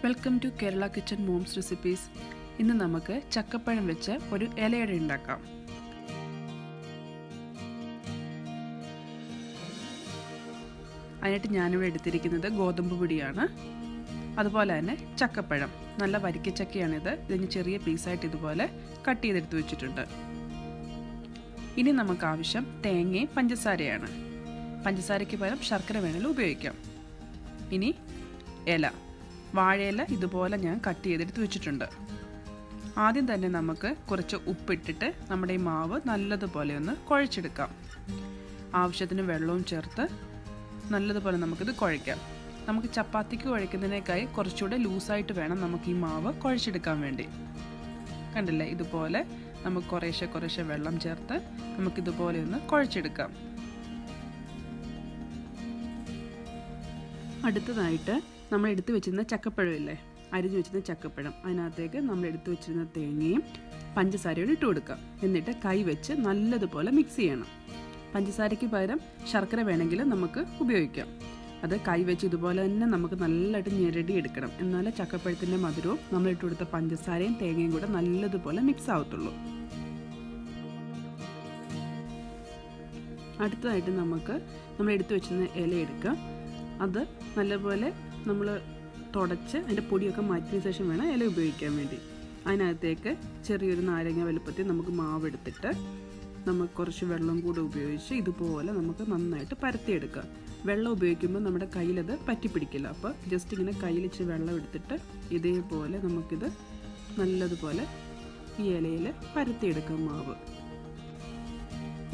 Welcome to Kerala kitchen mom's recipes. ഇന്ന് നമുക്ക് ചക്കപ്പഴം വെച്ച് ഒരു ഇലയട ഉണ്ടാക്കാം. അതിനായിട്ട് ഞാനിവിടെ എടുത്തിരിക്കുന്നത് ഗോതമ്പ് പൊടിയാണ്. അതുപോലെ തന്നെ ചക്കപ്പഴം, നല്ല വരിക്കച്ചക്കയാണിത്. ഇതിന് ചെറിയ പീസായിട്ട് ഇതുപോലെ കട്ട് ചെയ്തെടുത്ത് വെച്ചിട്ടുണ്ട്. ഇനി നമുക്ക് ആവശ്യം തേങ്ങയും പഞ്ചസാരയാണ്. പഞ്ചസാരയ്ക്ക് പകരം ശർക്കര വേണമെങ്കിലും ഉപയോഗിക്കാം. ഇനി ഇല, വാഴയില ഇതുപോലെ ഞാൻ കട്ട് ചെയ്തെടുത്ത് വെച്ചിട്ടുണ്ട്. ആദ്യം തന്നെ നമുക്ക് കുറച്ച് ഉപ്പിട്ടിട്ട് നമ്മുടെ ഈ മാവ് നല്ലതുപോലെ ഒന്ന് കുഴച്ചെടുക്കാം. ആവശ്യത്തിന് വെള്ളവും ചേർത്ത് നല്ലതുപോലെ നമുക്കിത് കുഴയ്ക്കാം. നമുക്ക് ചപ്പാത്തിക്ക് കുഴയ്ക്കുന്നതിനേക്കായി കുറച്ചുകൂടെ ലൂസായിട്ട് വേണം നമുക്ക് ഈ മാവ് കുഴച്ചെടുക്കാൻ വേണ്ടി. കണ്ടില്ലേ, ഇതുപോലെ നമുക്ക് കുറേശ്ശെ വെള്ളം ചേർത്ത് നമുക്കിതുപോലെ ഒന്ന് കുഴച്ചെടുക്കാം. അടുത്തതായിട്ട് നമ്മൾ എടുത്തു വെച്ചിരുന്ന ചക്കപ്പഴം ഇല്ലേ, അരിഞ്ഞു വെച്ചിരുന്ന ചക്കപ്പഴം, അതിനകത്തേക്ക് നമ്മൾ എടുത്തു വെച്ചിരുന്ന തേങ്ങയും പഞ്ചസാരയോട് ഇട്ട് കൊടുക്കുക. എന്നിട്ട് കൈ വെച്ച് നല്ലതുപോലെ മിക്സ് ചെയ്യണം. പഞ്ചസാരയ്ക്ക് പകരം ശർക്കര വേണമെങ്കിൽ നമുക്ക് ഉപയോഗിക്കാം. അത് കൈ വെച്ച് ഇതുപോലെ തന്നെ നമുക്ക് നല്ലതായിട്ട് ഞെരടി എടുക്കണം. എന്നാലേ ചക്കപ്പഴത്തിൻ്റെ മധുരവും നമ്മൾ ഇട്ട് കൊടുത്ത പഞ്ചസാരയും തേങ്ങയും കൂടെ നല്ലതുപോലെ മിക്സ് ആവത്തുള്ളൂ. അടുത്തതായിട്ട് നമ്മൾ എടുത്തു വെച്ചിരുന്ന ഇല എടുക്കുക. അത് നല്ലപോലെ നമ്മൾ തുടച്ച് അതിൻ്റെ പൊടിയൊക്കെ മാറ്റിയ ശേഷം വേണം ഇല ഉപയോഗിക്കാൻ വേണ്ടി. അതിനകത്തേക്ക് ചെറിയൊരു നാരങ്ങ വലുപ്പത്തിൽ നമുക്ക് മാവ് എടുത്തിട്ട് നമുക്ക് കുറച്ച് വെള്ളം കൂടെ ഉപയോഗിച്ച് ഇതുപോലെ നമുക്ക് നന്നായിട്ട് പരത്തിയെടുക്കാം. വെള്ളം ഉപയോഗിക്കുമ്പോൾ നമ്മുടെ കയ്യിലത് പറ്റിപ്പിടിക്കില്ല. അപ്പോൾ ജസ്റ്റ് ഇങ്ങനെ കയ്യിൽ ഇച്ചിരി വെള്ളം എടുത്തിട്ട് ഇതേപോലെ നമുക്കിത് നല്ലതുപോലെ ഈ ഇലയിൽ പരത്തിയെടുക്കാം മാവ്.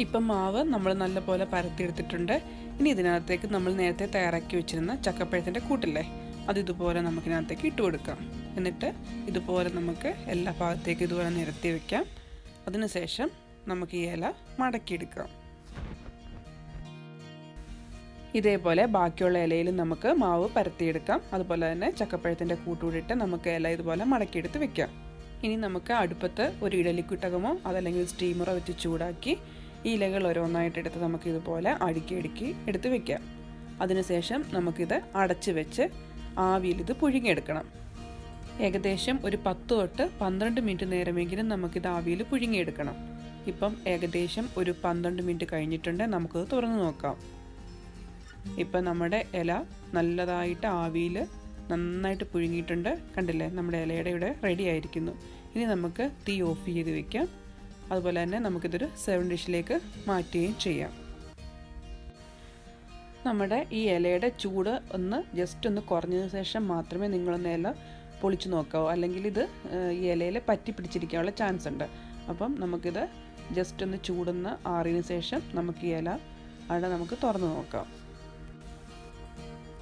ഇപ്പം മാവ് നമ്മൾ നല്ലപോലെ പരത്തിയെടുത്തിട്ടുണ്ട്. ഇനി ഇതിനകത്തേക്ക് നമ്മൾ നേരത്തെ തയ്യാറാക്കി വെച്ചിരുന്ന ചക്കപ്പഴത്തിൻ്റെ കൂട്ടില്ലേ, അതിതുപോലെ നമുക്കിതിനകത്തേക്ക് ഇട്ട് കൊടുക്കാം. എന്നിട്ട് ഇതുപോലെ നമുക്ക് എല്ലാ ഭാഗത്തേക്കും ഇതുപോലെ നിരത്തി വയ്ക്കാം. അതിനുശേഷം നമുക്ക് ഈ ഇല മടക്കിയെടുക്കാം. ഇതേപോലെ ബാക്കിയുള്ള ഇലയിൽ നമുക്ക് മാവ് പരത്തിയെടുക്കാം. അതുപോലെ തന്നെ ചക്കപ്പഴത്തിൻ്റെ കൂട്ടുകൂടിയിട്ട് നമുക്ക് ഇല ഇതുപോലെ മടക്കിയെടുത്ത് വെക്കാം. ഇനി നമുക്ക് അടുപ്പത്ത് ഒരു ഇഡലിക്കുട്ടകമോ അതല്ലെങ്കിൽ സ്റ്റീമറോ വെച്ച് ചൂടാക്കി ഈ ഇലകൾ ഓരോന്നായിട്ട് എടുത്ത് നമുക്കിതുപോലെ അടുക്കി എടുത്ത് വെക്കാം. അതിനുശേഷം നമുക്കിത് അടച്ച് വെച്ച് ആവിയിൽ ഇത് പുഴുങ്ങിയെടുക്കണം. ഏകദേശം ഒരു 10 തൊട്ട് 12 മിനിറ്റ് നേരമെങ്കിലും നമുക്കിത് ആവിയിൽ പുഴുങ്ങിയെടുക്കണം. ഇപ്പം ഏകദേശം ഒരു 12 മിനിറ്റ് കഴിഞ്ഞിട്ടുണ്ട്. നമുക്കത് തുറന്ന് നോക്കാം. ഇപ്പം നമ്മുടെ ഇല നല്ലതായിട്ട് ആവിയിൽ നന്നായിട്ട് പുഴുങ്ങിയിട്ടുണ്ട്. കണ്ടില്ലേ, നമ്മുടെ ഇലയുടെ ഇവിടെ റെഡി ആയിരിക്കുന്നു. ഇനി നമുക്ക് തീ ഓഫ് ചെയ്ത് വെക്കാം. അതുപോലെ തന്നെ നമുക്കിതൊരു സെർവിങ് ഡിഷിലേക്ക് മാറ്റുകയും ചെയ്യാം. നമ്മുടെ ഈ ഇലയുടെ ചൂട് ജസ്റ്റ് ഒന്ന് കുറഞ്ഞതിന് ശേഷം മാത്രമേ നിങ്ങളൊന്ന് ഇല പൊളിച്ചു നോക്കാവൂ. അല്ലെങ്കിൽ ഇത് ഈ ഇലയിൽ പറ്റി പിടിച്ചിരിക്കാനുള്ള ചാൻസ് ഉണ്ട്. അപ്പം നമുക്കിത് ജസ്റ്റ് ഒന്ന് ചൂടൊന്ന് ആറിയതിന് ശേഷം നമുക്ക് ഈ ഇല അവിടെ നമുക്ക് തുറന്ന് നോക്കാം.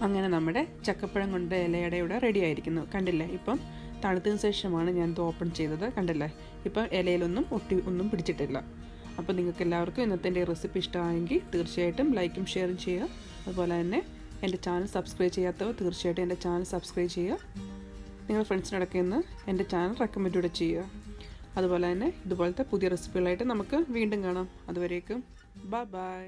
അങ്ങനെ നമ്മുടെ ചക്കപ്പഴം കൊണ്ട് ഇലയുടെ ഇവിടെ റെഡി ആയിരിക്കുന്നു. കണ്ടില്ലേ, ഇപ്പം തണുത്തതിന് ശേഷമാണ് ഞാനിത് ഓപ്പൺ ചെയ്തത്. കണ്ടില്ലേ, ഇപ്പം ഇലയിലൊന്നും ഒന്നും പിടിച്ചിട്ടില്ല. അപ്പോൾ നിങ്ങൾക്ക് എല്ലാവർക്കും ഇന്നത്തെ എൻ്റെ റെസിപ്പി ഇഷ്ടമായെങ്കിൽ തീർച്ചയായിട്ടും ലൈക്കും ഷെയറും ചെയ്യുക. അതുപോലെ തന്നെ എൻ്റെ ചാനൽ സബ്സ്ക്രൈബ് ചെയ്യാത്തവർ തീർച്ചയായിട്ടും എൻ്റെ ചാനൽ സബ്സ്ക്രൈബ് ചെയ്യുക. നിങ്ങൾ ഫ്രണ്ട്സിനോടൊക്കെ ഒന്ന് എൻ്റെ ചാനൽ റെക്കമെൻഡ് കൂടെ ചെയ്യുക. അതുപോലെ തന്നെ ഇതുപോലത്തെ പുതിയ റെസിപ്പികളായിട്ട് നമുക്ക് വീണ്ടും കാണാം. അതുവരേക്കും ബൈ.